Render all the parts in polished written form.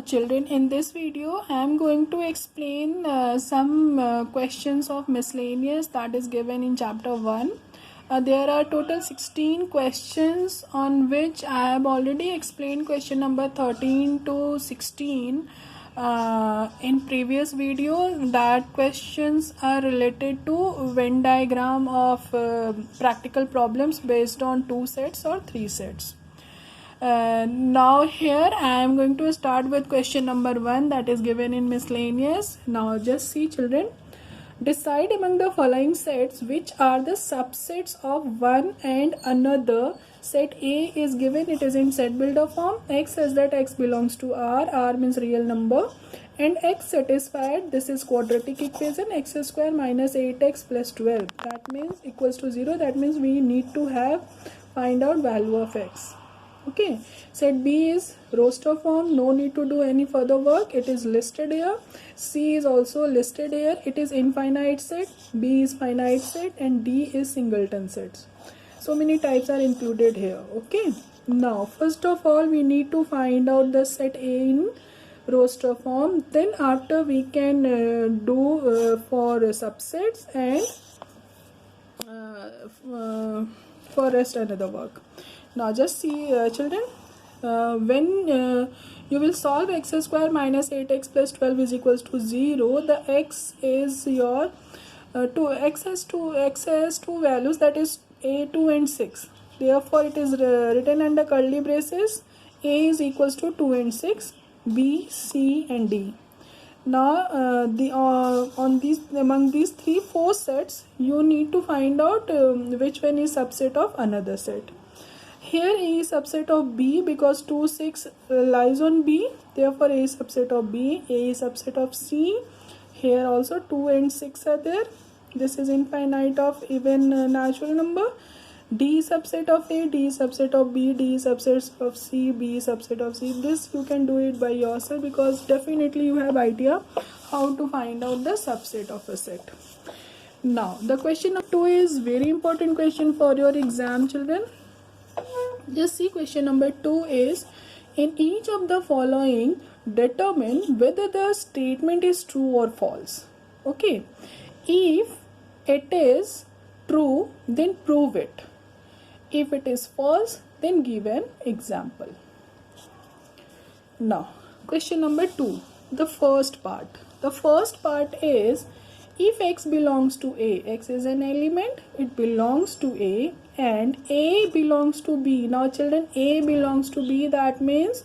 Children, in this video I am going to explain some questions of miscellaneous that is given in chapter 1. There are total 16 questions on which I have already explained question number 13 to 16 in previous video. That questions are related to Venn diagram of practical problems based on 2 sets or 3 sets. Now here I am going to start with question number 1 that is given in miscellaneous. Now just see children, decide among the following sets which are the subsets of one and another. Set A is given, it is in set builder form. X says that X belongs to R means real number, and X satisfied, this is quadratic equation, x square minus 8x plus 12, that means equals to 0. That means we need to find out value of X. Okay, set B is roster form, no need to do any further work, it is listed here. C is also listed here, it is infinite set, B is finite set, and D is singleton sets. So many types are included here. Okay, now first of all we need to find out the set A in roster form, then after we can do for subsets and for rest another work. Now just see children, when you will solve x square minus 8x plus 12 is equals to 0, the x is your x has two values, that is a, 2 and 6. Therefore it is written under curly braces, a is equals to 2 and 6, b, c and d. Now among these 4 sets you need to find out which one is subset of another set. Here A is subset of B because 2, 6 lies on B. Therefore A is subset of B. A is subset of C. Here also 2 and 6 are there. This is infinite of even natural number. D is subset of A. D is subset of B. D is subset of C. B is subset of C. This you can do it by yourself because definitely you have idea how to find out the subset of a set. Now the question number 2 is very important question for your exam, children. Just see question number 2 is, in each of the following determine whether the statement is true or false. Okay, if it is true then prove it, if it is false then give an example. Now question number 2, the first part is, if X belongs to A, X is an element, it belongs to A, and A belongs to B. Now children, A belongs to B, that means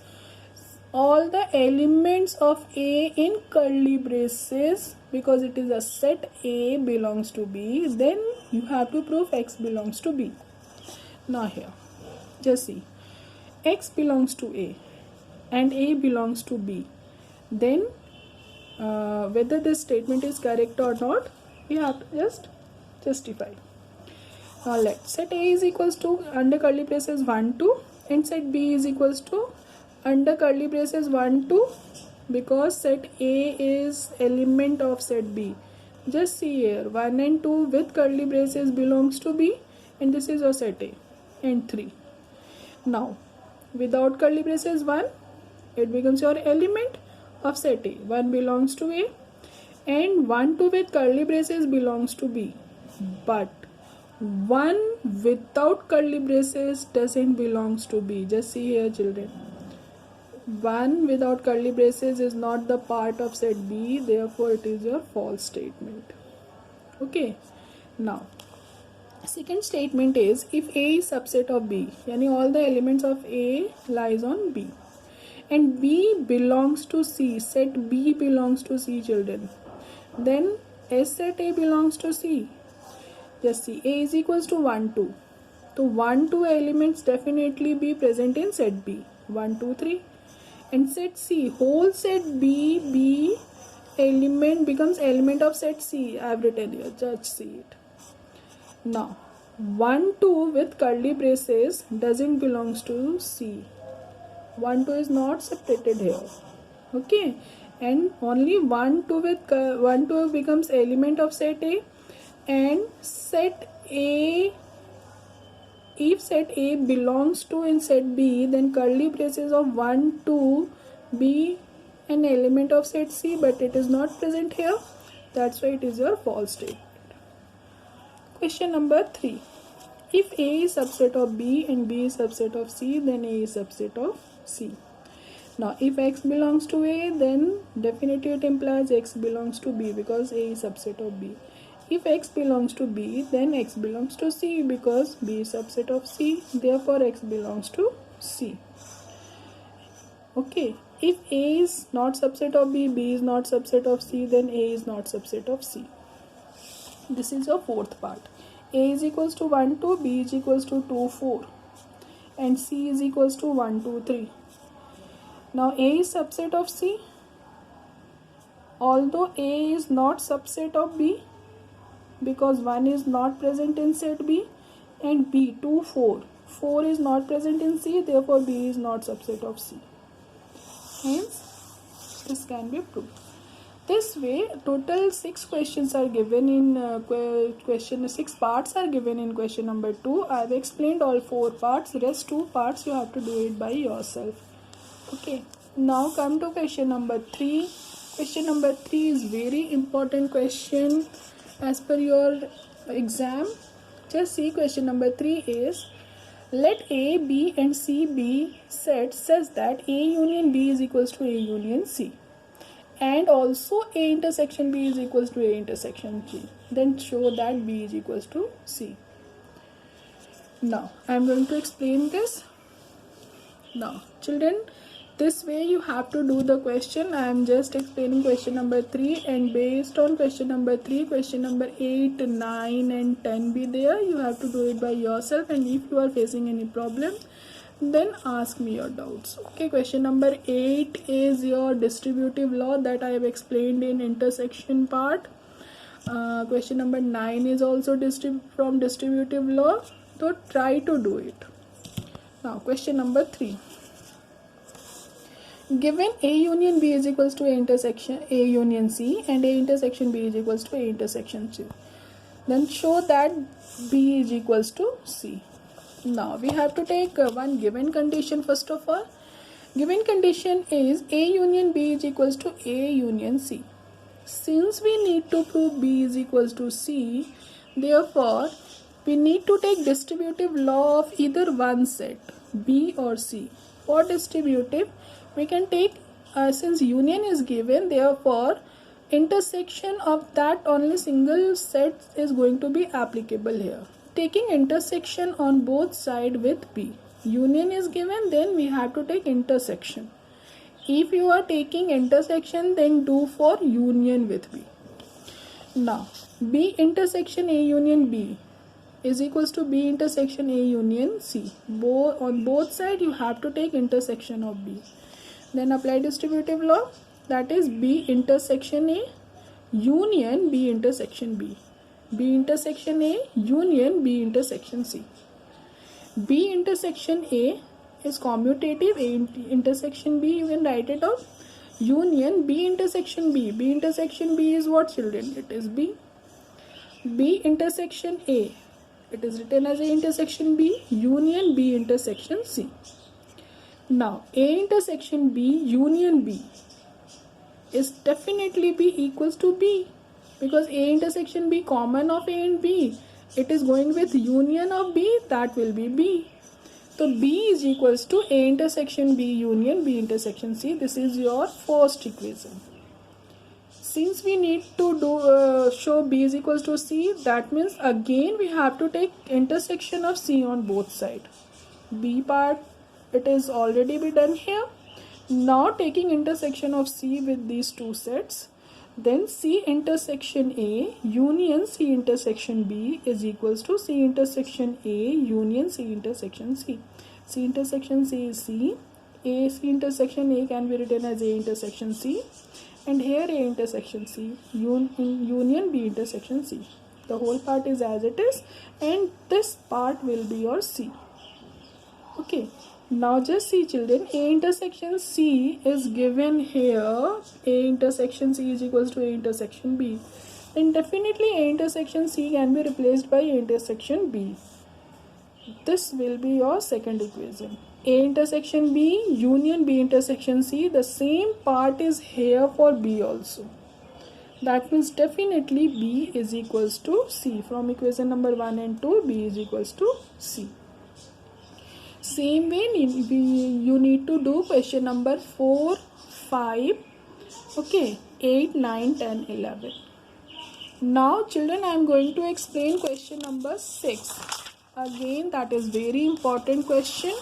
all the elements of A in curly braces, because it is a set A belongs to B, then you have to prove X belongs to B. Now here, just see, X belongs to A and A belongs to B, then whether this statement is correct or not, we have to just justify. Now let's set A is equals to under curly braces 1 2 and set B is equals to under curly braces 1 2, because set A is element of set B. Just see here, 1 and 2 with curly braces belongs to B, and this is your set A, and 3. Now without curly braces 1, it becomes your element of set A. 1 belongs to A and 1 2 with curly braces belongs to B, but 1 without curly braces doesn't belongs to B. Just see here children, 1 without curly braces is not the part of set B, therefore it is your false statement. Okay, now second statement is, if A is subset of B, yani all the elements of A lies on B, and B belongs to C, set B belongs to C children, then S set A belongs to C. Just see, A is equals to 1 2, so 1 2 elements definitely be present in set B, 1 2 3, and set C, whole set B element becomes element of set C. I have written here, just see it. Now 1 2 with curly braces doesn't belongs to C, 1 2 is not separated here. Okay, and only 1 2 with 1 2 becomes element of set A, and set A, if set A belongs to in set B, then curly braces of 1 2 be an element of set C, but it is not present here. That's why it is your false statement. Question number 3. If A is subset of B and B is subset of C, then A is subset of C. Now, if X belongs to A, then definitely it implies X belongs to B because A is subset of B. If X belongs to B, then X belongs to C because B is subset of C. Therefore, X belongs to C. Okay. If A is not subset of B, B is not subset of C, then A is not subset of C. This is your fourth part. A is equals to 1, 2, B is equals to 2, 4. And C is equals to 1, 2, 3. Now A is subset of C. Although A is not subset of B, because 1 is not present in set B, and B 2, 4. 4 is not present in C, therefore B is not subset of C. Hence, this can be proved. This way, total 6 questions are given in 6 parts are given in question number 2. I have explained all 4 parts. Rest 2 parts you have to do it by yourself. Okay. Now come to question number 3. Question number 3 is very important question as per your exam. Just see, question number 3 is, let A, B and C be sets such that A union B is equals to A union C. And also A intersection B is equals to A intersection G. Then show that B is equals to C. Now, I am going to explain this. Now, children, this way you have to do the question. I am just explaining question number 3, and based on question number 3, question number 8, 9 and 10 be there. You have to do it by yourself, and if you are facing any problem, then ask me your doubts. Okay, question number 8 is your distributive law that I have explained in intersection part. Question number 9 is also from distributive law. So try to do it. Now question number 3. Given A union B is equals to A intersection A union C and A intersection B is equals to A intersection C, then show that B is equals to C. Now we have to take one given condition first of all. Given condition is A union B is equals to A union C. Since we need to prove B is equals to C, therefore we need to take distributive law of either one set, B or C. For distributive, we can take, since union is given, therefore intersection of that only single set is going to be applicable here. Taking intersection on both sides with B. Union is given, then we have to take intersection. If you are taking intersection, then do for union with B. Now, B intersection A union B is equals to B intersection A union C. On both sides, you have to take intersection of B. Then apply distributive law, that is B intersection A union B intersection B. B intersection A union B intersection C. B intersection A is commutative, A intersection B you can write it off. Union B intersection B. B intersection B is what, children? It is B. B intersection A, it is written as A intersection B union B intersection C. Now A intersection B union B is definitely B equals to B, because A intersection B common of A and B, it is going with union of B, that will be B. So B is equals to A intersection B union B intersection C. This is your first equation. Since we need to show B is equals to C, that means again we have to take intersection of C on both sides. B part, it is already be done here. Now taking intersection of C with these two sets, then C intersection A union C intersection B is equals to C intersection A union C intersection C. C intersection C is C. A C intersection A can be written as A intersection C. And here A intersection C union B intersection C. The whole part is as it is, and this part will be your C. Okay. Now just see, children, A intersection C is given here. A intersection C is equals to A intersection B. Then definitely A intersection C can be replaced by A intersection B. This will be your second equation. A intersection B union B intersection C, the same part is here for B also. That means definitely B is equals to C. From equation number 1 and 2, B is equals to C. Same way you need to do question number 4, 5, okay, 8, 9, 10, 11. Now children, I am going to explain question number 6. Again, that is very important question.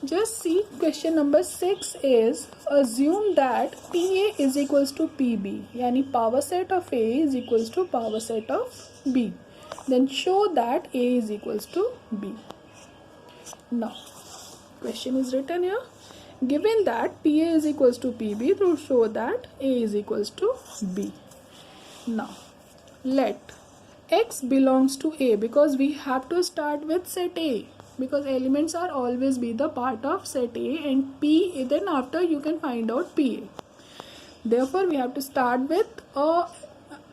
Just see, question number 6 is, assume that PA is equals to PB, yani power set of A is equals to power set of B. Then show that A is equals to B. Now, question is written here. Given that PA is equals to PB, to show that A is equals to B. Now, let X belongs to A, because we have to start with set A, because elements are always be the part of set A and P, then after you can find out PA. Therefore, we have to start with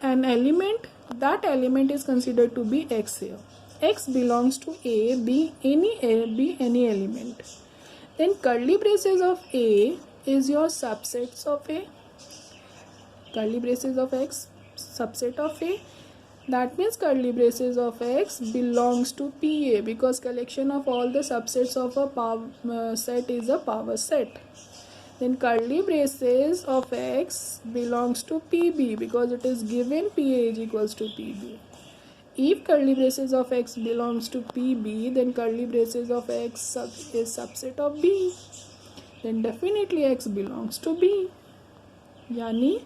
an element. That element is considered to be X here. X belongs to A, be any element. Then curly braces of A is your subsets of A. Curly braces of X, subset of A. That means curly braces of X belongs to PA, because collection of all the subsets of a power set is a power set. Then curly braces of X belongs to PB, because it is given PA is equals to PB. If curly braces of X belongs to PB, then curly braces of X is subset of B. Then definitely X belongs to B. यानी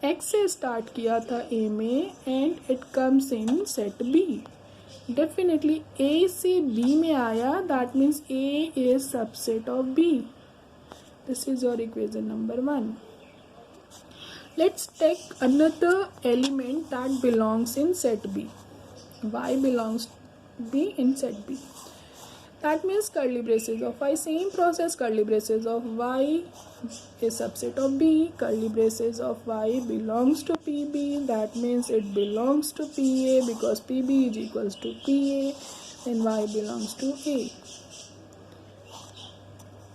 X से start किया था A में and it comes in set B. Definitely A से B में आया, that means A is subset of B. This is your equation number 1. Let's take another element that belongs in set B. Y belongs B in set B. That means curly braces of Y, same process, curly braces of Y is subset of B, curly braces of Y belongs to PB, that means it belongs to PA, because PB is equals to PA, then Y belongs to A.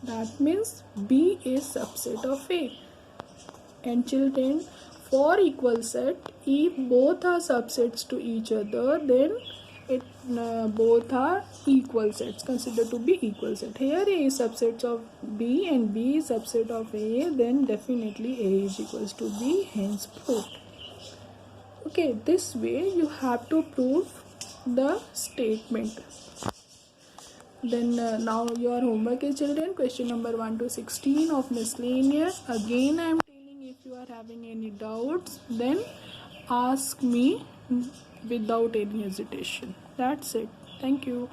That means B is subset of A. And children, for equal set, if both are subsets to each other, then both are equal sets, considered to be equal set. Here A is subset of B and B is subset of A, then definitely A is equals to B, hence proved. Okay, this way you have to prove the statement. Then now your homework is, children, question number 1 to 16 of miscellaneous. Again I am telling, if you are having any doubts, then ask me without any hesitation. That's it. Thank you.